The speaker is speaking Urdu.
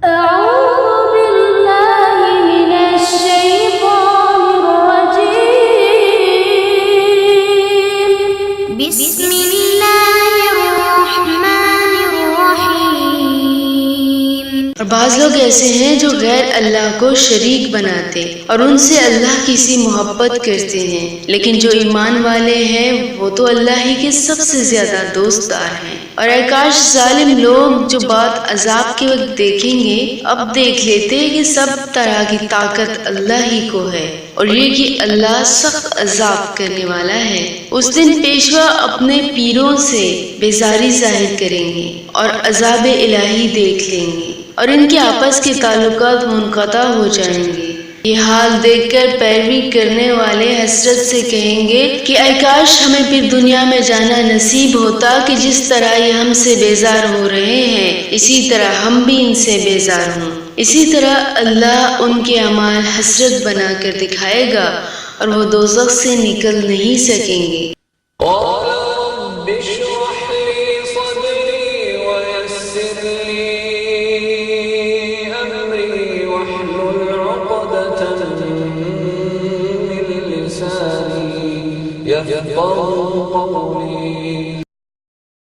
أعوذ بالله من الشيطان الرجيم بسم الله الرحمن الرحيم اور بعض لوگ ایسے ہیں جو غیر اللہ کو شریک بناتے اور ان سے اللہ کی سی محبت کرتے ہیں، لیکن جو ایمان والے ہیں وہ تو اللہ ہی کے سب سے زیادہ دوست دار ہیں۔ اور اے کاش ظالم لوگ جو بات عذاب کے وقت دیکھیں گے اب دیکھ لیتے کہ سب طرح کی طاقت اللہ ہی کو ہے، اور یہ کہ اللہ سخت عذاب کرنے والا ہے۔ اس دن پیشوا اپنے پیروں سے بیزاری ظاہر کریں گے اور عذاب الہی دیکھ لیں گے، اور ان کے آپس کے تعلقات منقطع ہو جائیں گے۔ یہ حال دیکھ کر پیروی کرنے والے حسرت سے کہیں گے کہ اے کاش ہمیں پھر دنیا میں جانا نصیب ہوتا کہ جس طرح یہ ہم سے بیزار ہو رہے ہیں اسی طرح ہم بھی ان سے بیزار ہوں۔ اسی طرح اللہ ان کے اعمال حسرت بنا کر دکھائے گا اور وہ دوزخ سے نکل نہیں سکیں گے۔ قال رب اشرح لي صدري ويسر لي أمري واحلل عقدة من لساني يفقهوا قولي